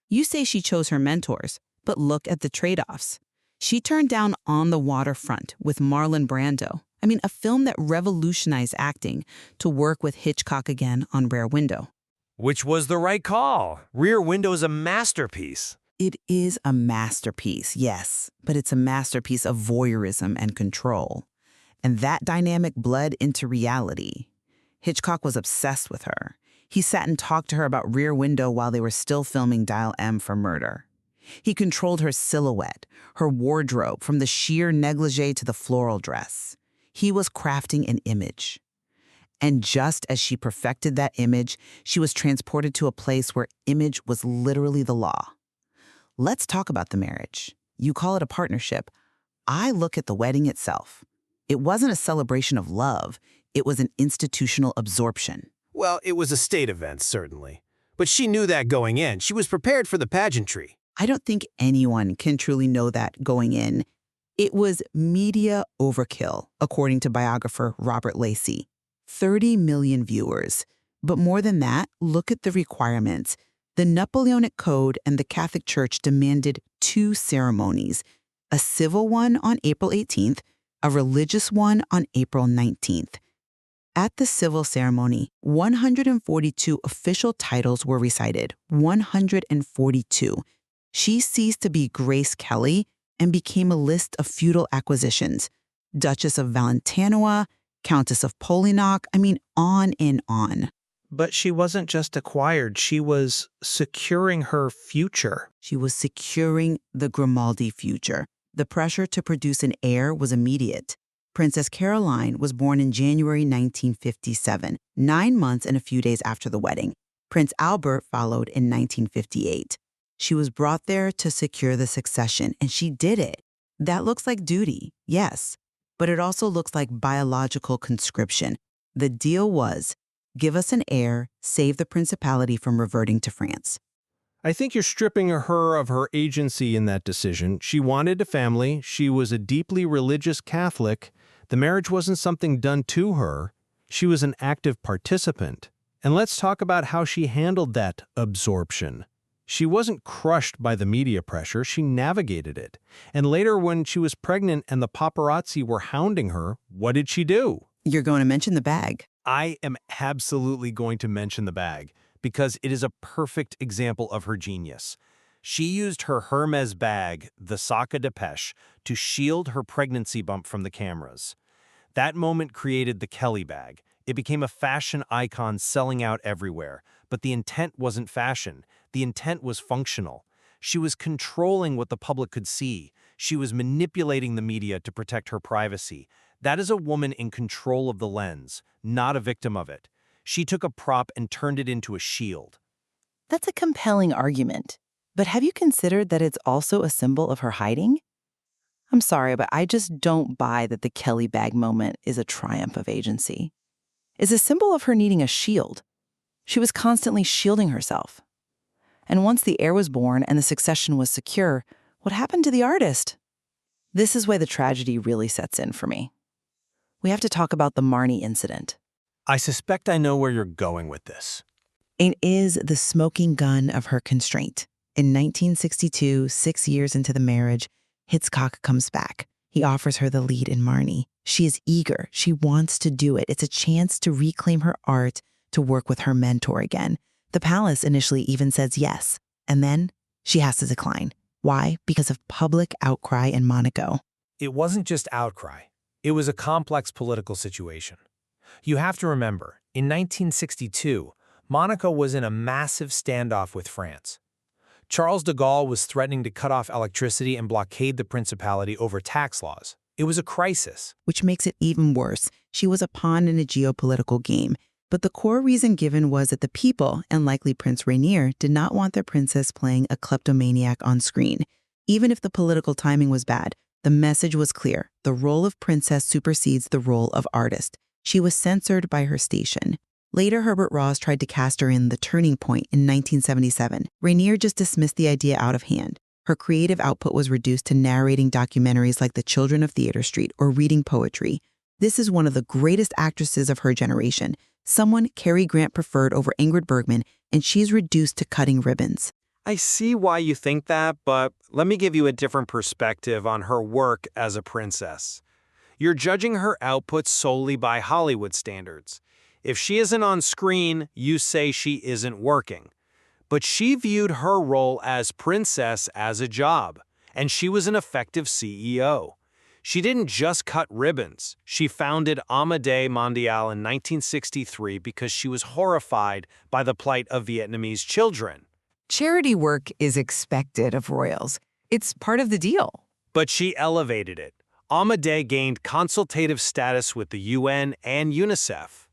You say she chose her mentors, but look at the trade-offs. She turned down On the Waterfront with Marlon Brando. A film that revolutionized acting, to work with Hitchcock again on Rear Window. Which was the right call. Rear Window's a masterpiece. It is a masterpiece, yes, but it's a masterpiece of voyeurism and control. And that dynamic bled into reality. Hitchcock was obsessed with her. He sat and talked to her about Rear Window while they were still filming Dial M for Murder. He controlled her silhouette, her wardrobe, from the sheer negligee to the floral dress. He was crafting an image. And just as she perfected that image, she was transported to a place where image was literally the law. Let's talk about the marriage. You call it a partnership. I look at the wedding itself. It wasn't a celebration of love. It was an institutional absorption. Well, it was a state event, certainly. But she knew that going in. She was prepared for the pageantry. I don't think anyone can truly know that going in. It was media overkill, according to biographer Robert Lacey. 30 million viewers. But more than that, look at the requirements. The Napoleonic Code and the Catholic Church demanded 2 ceremonies, a civil one on April 18th, a religious one on April 19th. At the civil ceremony, 142 official titles were recited, 142. She ceased to be Grace Kelly and became a list of feudal acquisitions. Duchess of Valentinois, Countess of Polignac, on and on. But she wasn't just acquired, she was securing her future. She was securing the Grimaldi future. The pressure to produce an heir was immediate. Princess Caroline was born in January 1957, 9 months and a few days after the wedding. Prince Albert followed in 1958. She was brought there to secure the succession, and she did it. That looks like duty, yes, but it also looks like biological conscription. The deal was, give us an heir, save the principality from reverting to France. I think you're stripping her of her agency in that decision. She wanted a family. She was a deeply religious Catholic. The marriage wasn't something done to her. She was an active participant. And let's talk about how she handled that absorption. She wasn't crushed by the media pressure. She navigated it. And later, when she was pregnant and the paparazzi were hounding her, what did she do? You're going to mention the bag. I am absolutely going to mention the bag, because it is a perfect example of her genius. She used her Hermes bag, the Saka Depeche, to shield her pregnancy bump from the cameras. That moment created the Kelly bag. It became a fashion icon selling out everywhere. But the intent wasn't fashion. The intent was functional. She was controlling what the public could see. She was manipulating the media to protect her privacy. That is a woman in control of the lens, not a victim of it. She took a prop and turned it into a shield. That's a compelling argument. But have you considered that it's also a symbol of her hiding? I'm sorry, but I just don't buy that the Kelly bag moment is a triumph of agency. It's a symbol of her needing a shield. She was constantly shielding herself. And once the heir was born and the succession was secure, what happened to the artist? This is where the tragedy really sets in for me. We have to talk about the Marnie incident. I suspect I know where you're going with this. It is the smoking gun of her constraint. In 1962, 6 years into the marriage, Hitchcock comes back. He offers her the lead in Marnie. She is eager. She wants to do it. It's a chance to reclaim her art, to work with her mentor again. The palace initially even says yes, and then she has to decline. Why? Because of public outcry in Monaco. It wasn't just outcry. It was a complex political situation. You have to remember, in 1962, Monaco was in a massive standoff with France. Charles de Gaulle was threatening to cut off electricity and blockade the principality over tax laws. It was a crisis. Which makes it even worse. She was a pawn in a geopolitical game. But the core reason given was that the people, and likely Prince Rainier, did not want their princess playing a kleptomaniac on screen. Even if the political timing was bad, the message was clear. The role of princess supersedes the role of artist. She was censored by her station. Later, Herbert Ross tried to cast her in The Turning Point in 1977. Rainier just dismissed the idea out of hand. Her creative output was reduced to narrating documentaries like The Children of Theater Street or reading poetry. This is one of the greatest actresses of her generation, someone Cary Grant preferred over Ingrid Bergman, and she's reduced to cutting ribbons. I see why you think that, but let me give you a different perspective on her work as a princess. You're judging her output solely by Hollywood standards. If she isn't on screen, you say she isn't working. But she viewed her role as princess as a job, and she was an effective CEO. She didn't just cut ribbons. She founded Amade Mondiale in 1963 because she was horrified by the plight of Vietnamese children. Charity work is expected of royals. It's part of the deal. But she elevated it. Amade gained consultative status with the UN and UNICEF.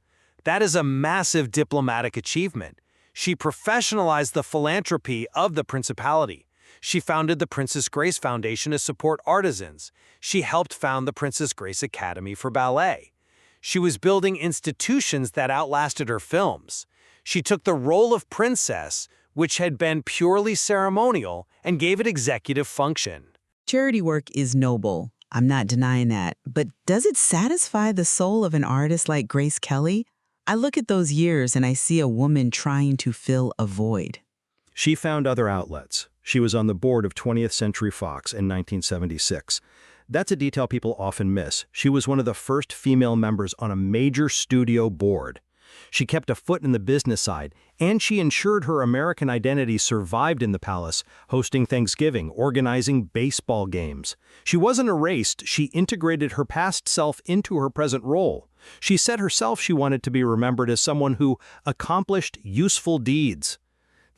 That is a massive diplomatic achievement. She professionalized the philanthropy of the principality. She founded the Princess Grace Foundation to support artisans. She helped found the Princess Grace Academy for Ballet. She was building institutions that outlasted her films. She took the role of princess, which had been purely ceremonial, and gave it executive function. Charity work is noble. I'm not denying that. But does it satisfy the soul of an artist like Grace Kelly? I look at those years and I see a woman trying to fill a void. She found other outlets. She was on the board of 20th Century Fox in 1976. That's a detail people often miss. She was one of the first female members on a major studio board. She kept a foot in the business side, and she ensured her American identity survived in the palace, hosting Thanksgiving, organizing baseball games. She wasn't erased, she integrated her past self into her present role. She said herself she wanted to be remembered as someone who accomplished useful deeds.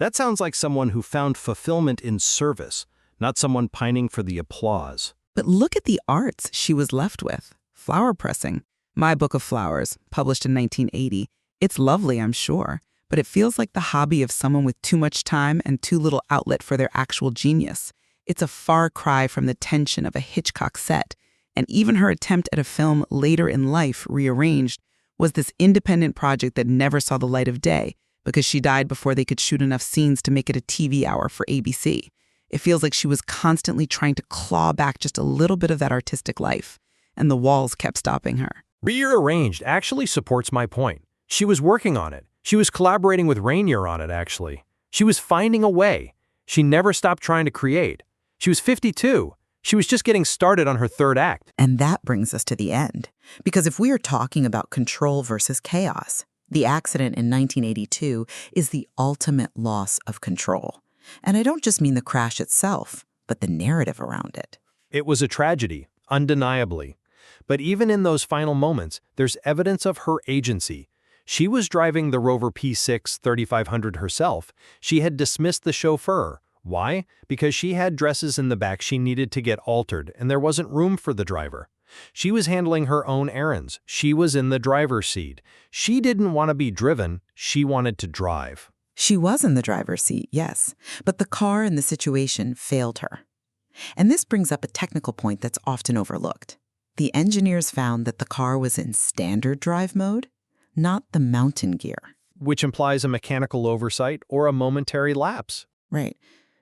That sounds like someone who found fulfillment in service, not someone pining for the applause. But look at the arts she was left with. Flower pressing. My Book of Flowers, published in 1980. It's lovely, I'm sure, but it feels like the hobby of someone with too much time and too little outlet for their actual genius. It's a far cry from the tension of a Hitchcock set, and even her attempt at a film later in life, Rearranged, was this independent project that never saw the light of day because she died before they could shoot enough scenes to make it a TV hour for ABC. It feels like she was constantly trying to claw back just a little bit of that artistic life, and the walls kept stopping her. Rearranged actually supports my point. She was working on it. She was collaborating with Rainier on it, actually. She was finding a way. She never stopped trying to create. She was 52. She was just getting started on her third act. And that brings us to the end. Because if we are talking about control versus chaos, the accident in 1982 is the ultimate loss of control. And I don't just mean the crash itself, but the narrative around it. It was a tragedy, undeniably. But even in those final moments, there's evidence of her agency. She was driving the Rover P6 3500 herself. She had dismissed the chauffeur. Why? Because she had dresses in the back she needed to get altered, and there wasn't room for the driver. She was handling her own errands. She was in the driver's seat. She didn't want to be driven. She wanted to drive. She was in the driver's seat, yes, but the car and the situation failed her. And this brings up a technical point that's often overlooked. The engineers found that the car was in standard drive mode, not the mountain gear. Which implies a mechanical oversight or a momentary lapse. Right.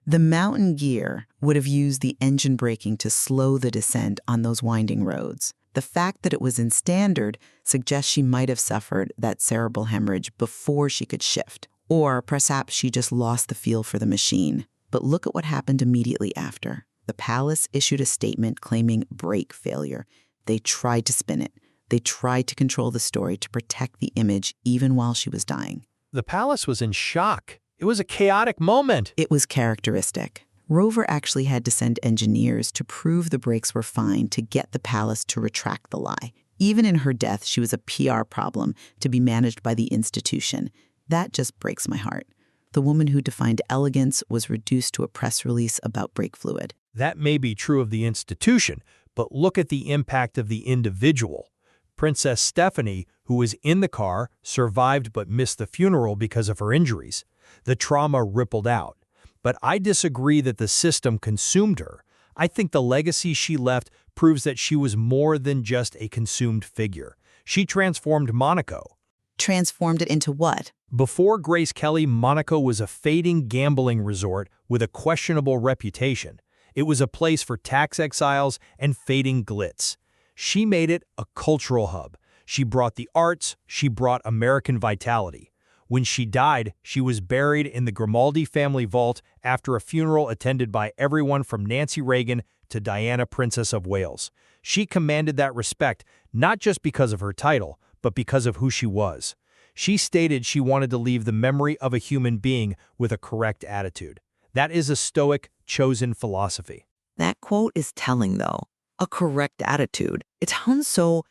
The mountain gear would have used the engine braking to slow the descent on those winding roads. The fact that it was in standard suggests she might have suffered that cerebral hemorrhage before she could shift. Or perhaps she just lost the feel for the machine. But look at what happened immediately after. The palace issued a statement claiming brake failure. They tried to spin it. They tried to control the story to protect the image even while she was dying. The palace was in shock. It was a chaotic moment. It was characteristic. Rover actually had to send engineers to prove the brakes were fine to get the palace to retract the lie. Even in her death, she was a PR problem to be managed by the institution. That just breaks my heart. The woman who defined elegance was reduced to a press release about brake fluid. That may be true of the institution, but look at the impact of the individual. Princess Stéphanie, who was in the car, survived but missed the funeral because of her injuries. The trauma rippled out. But I disagree that the system consumed her. I think the legacy she left proves that she was more than just a consumed figure. She transformed Monaco. Transformed it into what? Before Grace Kelly, Monaco was a fading gambling resort with a questionable reputation. It was a place for tax exiles and fading glitz. She made it a cultural hub. She brought the arts, she brought American vitality. When she died, she was buried in the Grimaldi family vault after a funeral attended by everyone from Nancy Reagan to Diana, Princess of Wales. She commanded that respect not just because of her title, but because of who she was. She stated she wanted to leave the memory of a human being with a correct attitude. That is a Stoic, chosen philosophy. That quote is telling, though. A correct attitude. It sounds so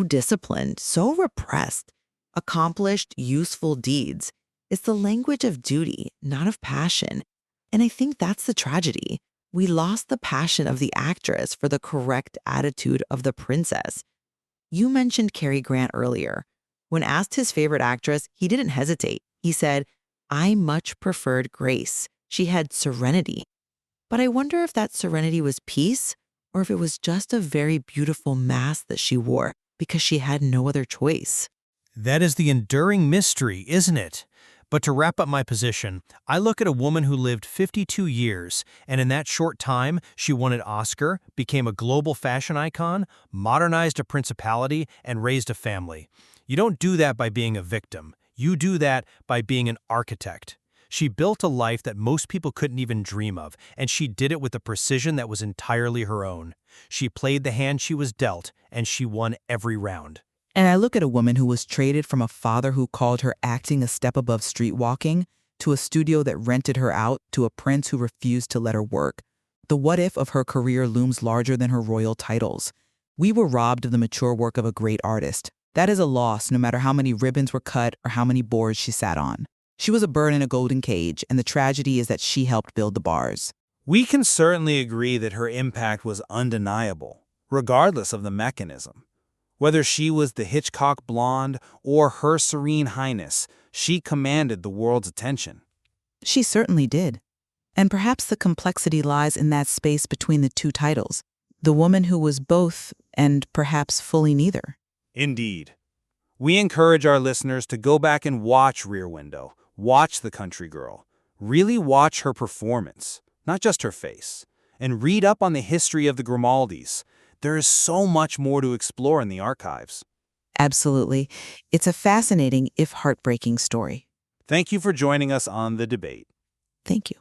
disciplined, so repressed. Accomplished, useful deeds. It's the language of duty, not of passion. And I think that's the tragedy. We lost the passion of the actress for the correct attitude of the princess. You mentioned Cary Grant earlier. When asked his favorite actress, he didn't hesitate. He said, "I much preferred Grace. She had serenity." But I wonder if that serenity was peace, or if it was just a very beautiful mask that she wore because she had no other choice. That is the enduring mystery, isn't it? But to wrap up my position, I look at a woman who lived 52 years, and in that short time, she won an Oscar, became a global fashion icon, modernized a principality, and raised a family. You don't do that by being a victim. You do that by being an architect. She built a life that most people couldn't even dream of, and she did it with a precision that was entirely her own. She played the hand she was dealt, and she won every round. And I look at a woman who was traded from a father who called her acting a step above street walking, to a studio that rented her out, to a prince who refused to let her work. The what if of her career looms larger than her royal titles. We were robbed of the mature work of a great artist. That is a loss no matter how many ribbons were cut or how many boards she sat on. She was a bird in a golden cage, and the tragedy is that she helped build the bars. We can certainly agree that her impact was undeniable, regardless of the mechanism. Whether she was the Hitchcock blonde or Her Serene Highness, she commanded the world's attention. She certainly did. And perhaps the complexity lies in that space between the two titles. The woman who was both, and perhaps fully neither. Indeed. We encourage our listeners to go back and watch Rear Window, watch The Country Girl, really watch her performance, not just her face, and read up on the history of the Grimaldis. There is so much more to explore in the archives. Absolutely. It's a fascinating, if heartbreaking story. Thank you for joining us on The Debate. Thank you.